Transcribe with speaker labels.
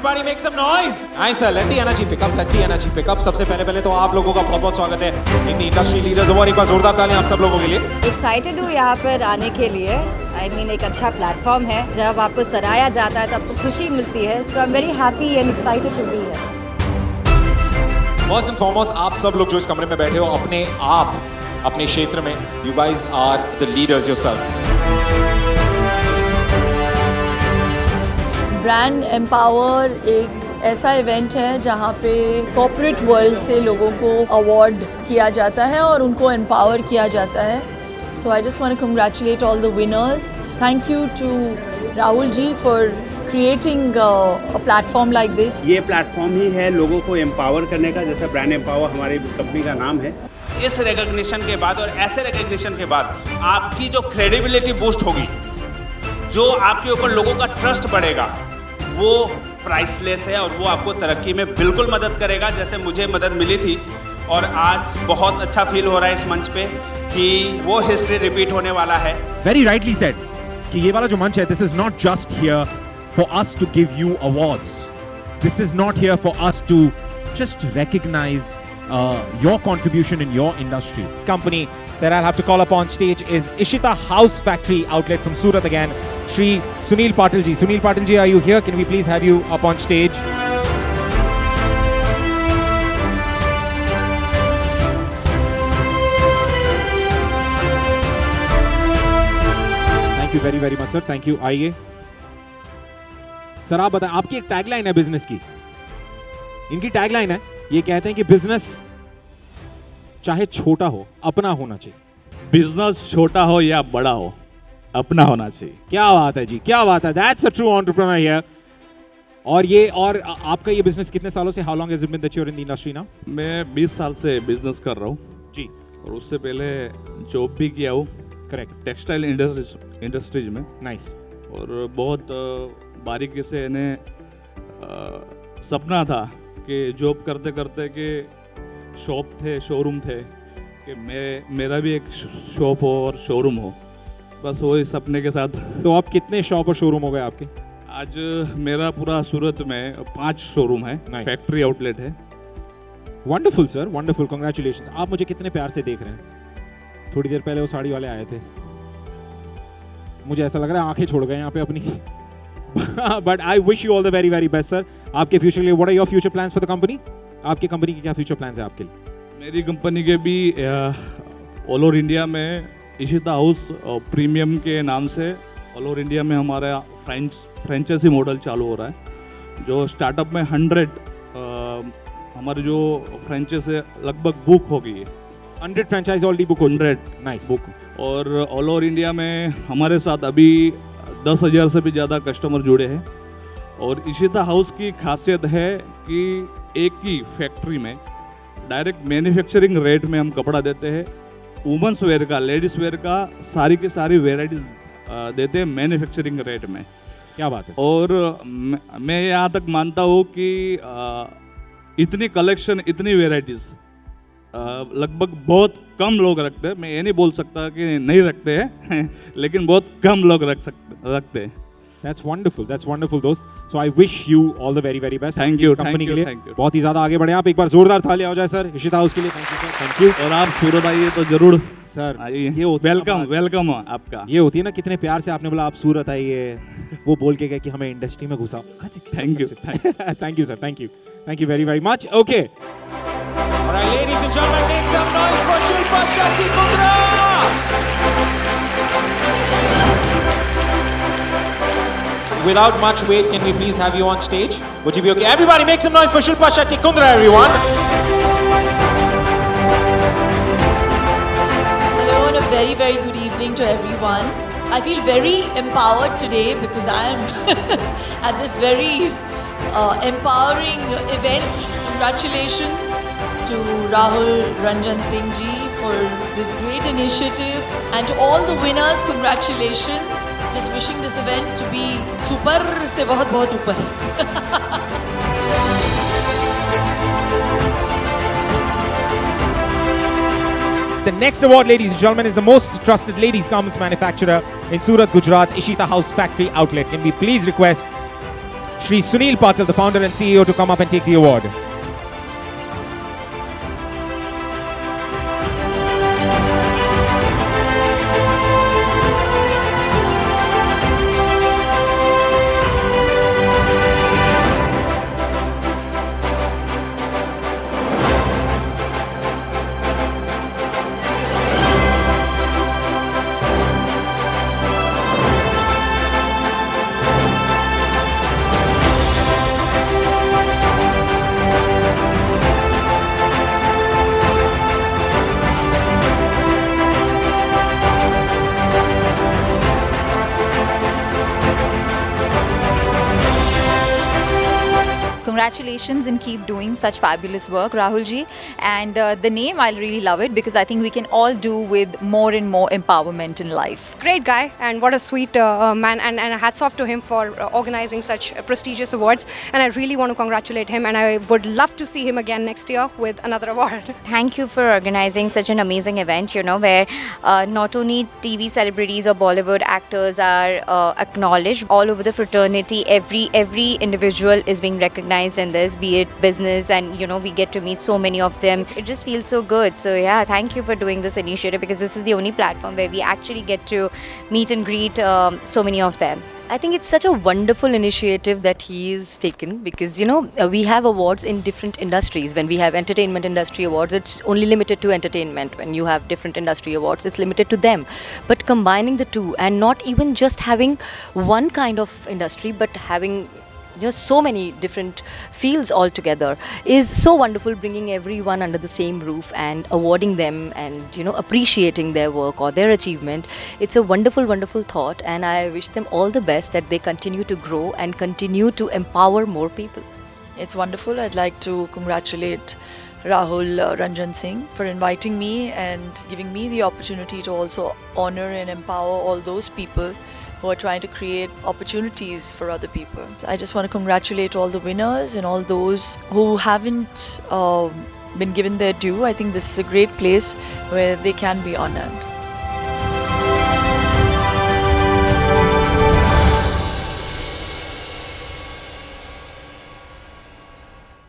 Speaker 1: Everybody make some noise. Nice sir, let the energy pick up, let the energy pick up. सबसे पहले तो आप लोगों का बहुत-बहुत स्वागत है इन इंडस्ट्री लीडर्स और एक बार जोरदार तालियां आप सब लोगों के लिए.
Speaker 2: एक्साइटेड हूँ यहाँ पर आने के लिए. आई मीन एक अच्छा प्लेटफॉर्म है. जब आपको सराहा जाता है तो आपको खुशी मिलती है. So I am very happy and excited to be here.
Speaker 1: First and foremost आप सब लोग जो इस कमरे में बैठे हो अपने आप अपने क्षेत्र में you guys are the leaders yourself.
Speaker 3: Brand empower एक ऐसा इवेंट है जहाँ पे कॉर्पोरेट वर्ल्ड से लोगों को अवार्ड किया जाता है और उनको एम्पावर किया जाता है. So I just want to congratulate all the winners. Thank you to Rahul ji for creating a platform like this.
Speaker 4: ये प्लेटफॉर्म ही है लोगों को एम्पावर करने का. जैसा ब्रांड एम्पावर हमारी कंपनी का नाम है.
Speaker 5: इस रिकॉग्निशन के बाद और ऐसे रिकॉग्निशन के बाद आपकी जो क्रेडिबिलिटी बूस्ट होगी, जो आपके ऊपर लोगों का ट्रस्ट बढ़ेगा, वो प्राइसलेस है और वो आपको तरक्की में बिल्कुल मदद करेगा. जैसे मुझे मदद मिली थी और आज बहुत अच्छा फील हो रहा है इस मंच पे कि वो हिस्ट्री रिपीट होने वाला है.
Speaker 6: Very rightly said कि ये वाला जो मंच है, this is not just here for us to give you awards. This is not here for us to just recognize your contribution in your industry.
Speaker 1: Company that I'll have to call up on stage is Ishita House Factory Outlet from Surat again. Shri Sunil Patil ji. Sunil Patil ji, are you here? Can we please have you up on stage?
Speaker 6: Thank you very very much sir. Thank you. आइए sir, आप बताएं, आपकी एक tagline है business की. इनकी tagline है, ये कहते हैं कि बिजनेस चाहे छोटा हो अपना होना चाहिए.
Speaker 7: बिजनेस छोटा हो या बड़ा हो अपना होना चाहिए.
Speaker 6: क्या बात है जी, क्या बात है. That's a true entrepreneur here. और आपका ये बिजनेस कितने सालों से, how long has it been that you are in the industry now?
Speaker 7: मैं 20 साल से बिजनेस कर रहा हूँ
Speaker 6: जी.
Speaker 7: और उससे पहले जॉब भी किया हूँ.
Speaker 6: करेक्ट.
Speaker 7: टेक्सटाइल इंडस्ट्रीज में.
Speaker 6: नाइस.
Speaker 7: और बहुत बारीकी से इन्हें सपना था कि जॉब करते करते कि शॉप थे, शोरूम थे, कि मेरा भी एक शॉप हो और शोरूम हो. बस वही सपने के साथ.
Speaker 6: तो आप कितने शॉप और शोरूम हो गए आपके?
Speaker 7: आज मेरा पूरा सूरत में 5 शोरूम है.
Speaker 6: Nice.
Speaker 7: फैक्ट्री आउटलेट है.
Speaker 6: Wonderful sir, wonderful. कांग्रेचुलेशंस. आप मुझे कितने प्यार से देख रहे हैं. थोड़ी देर पहले वो साड़ी वाले आए थे, मुझे ऐसा लग रहा है आंखें छोड़ गए यहाँ पे अपनी. But I wish you all the very very best sir. आपके फ्यूचर के लिए what are your future plans for the company? आपकी कंपनी के क्या फ्यूचर प्लान्स है आपके लिए?
Speaker 7: मेरी कंपनी के भी ऑल ओवर इंडिया में इशिता हाउस प्रीमियम के नाम से ऑल ओवर इंडिया में हमारा फ्रेंचाइजी मॉडल चालू हो रहा है. जो स्टार्टअप में 100 हमारे जो फ्रेंचाइज है लगभग बुक हो गई है.
Speaker 6: 100 फ्रेंचाइज ऑलरेडी बुक हो.
Speaker 7: 100
Speaker 6: नाइस
Speaker 7: बुक. और ऑल ओवर इंडिया में हमारे साथ अभी 10,000 से भी ज़्यादा कस्टमर जुड़े हैं. और इशिता हाउस की खासियत है कि एक ही फैक्ट्री में डायरेक्ट मैन्युफैक्चरिंग रेट में हम कपड़ा देते हैं. वुमेंस वेयर का, लेडीज वेयर का सारी की सारी वेराइटीज देते हैं मैन्युफैक्चरिंग रेट में.
Speaker 6: क्या बात है.
Speaker 7: और मैं यहाँ तक मानता हूँ कि इतनी कलेक्शन, इतनी वेराइटीज लगभग बहुत कम लोग रखते हैं. मैं ये नहीं बोल सकता कि नहीं रखते हैं लेकिन बहुत कम लोग रखते हैं.
Speaker 6: That's wonderful. That's wonderful दोस्त. So I wish you all the very very best.
Speaker 7: Thank you.
Speaker 6: Company के लिए
Speaker 7: Thank you.
Speaker 6: बहुत ही ज्यादा आगे बढ़े आप. एक बार जोरदार तालियां हो जाए सर इशिता हाउस के लिए. Thank you sir. Thank you.
Speaker 7: और आप सूरत आइए तो जरूर
Speaker 6: सर.
Speaker 7: आइए.
Speaker 6: ये
Speaker 7: वेलकम वेलकम आपका.
Speaker 6: ये होती है ना, कितने प्यार से आपने बोला आप सूरत आइए, वो बोल के गए कि हमें इंडस्ट्री में घुसाओ.
Speaker 7: Thank you.
Speaker 6: Thank you sir. Thank you. Thank you very very much. Okay.
Speaker 1: Alright, ladies and gentlemen, make some noise for Shilpa Shetty Kundra. Without much wait, can we please have you on stage? Would you be okay? Everybody make some noise for Shilpa Shetty Kundra, everyone.
Speaker 3: Hello and a very very good evening to everyone. I feel very empowered today because I am at this very empowering event. Congratulations to Rahul Ranjan Singh ji for this great initiative, and to all the winners, congratulations. Just wishing this event to be super se bahut bahut upar.
Speaker 1: The next award, ladies and gentlemen, is the most trusted ladies garments manufacturer in Surat, Gujarat, Ishita House Factory Outlet. Can we please request Shri Sunil Patil, the founder and CEO, to come up and take the award.
Speaker 8: Congratulations and keep doing such fabulous work, Rahul ji. And the name, I really love it because I think we can all do with more and more empowerment in life.
Speaker 9: Great guy, and what a sweet man, and hats off to him for organizing such prestigious awards, and I really want to congratulate him, and I would love to see him again next year with another award.
Speaker 10: Thank you for organizing such an amazing event, you know, where not only TV celebrities or Bollywood actors are acknowledged all over the fraternity. Every individual is being recognized in this, be it business, and you know, we get to meet so many of them. It just feels so good. So yeah, thank you for doing this initiative, because this is the only platform where we actually get to meet and greet so many of them.
Speaker 2: I think it's such a wonderful initiative that he's taken, because, you know, we have awards in different industries. When we have entertainment industry awards, it's only limited to entertainment. When you have different industry awards, it's limited to them. But combining the two, and not even just having one kind of industry, but having, you know, so many different fields all together, is so wonderful, bringing everyone under the same roof and awarding them and, you know, appreciating their work or their achievement. It's a wonderful, wonderful thought, and I wish them all the best, that they continue to grow and continue to empower more people.
Speaker 3: It's wonderful. I'd like to congratulate Rahul Ranjan Singh for inviting me and giving me the opportunity to also honor and empower all those people who are trying to create opportunities for other people. I just want to congratulate all the winners and all those who haven't been given their due. I think this is a great place where they can be honored.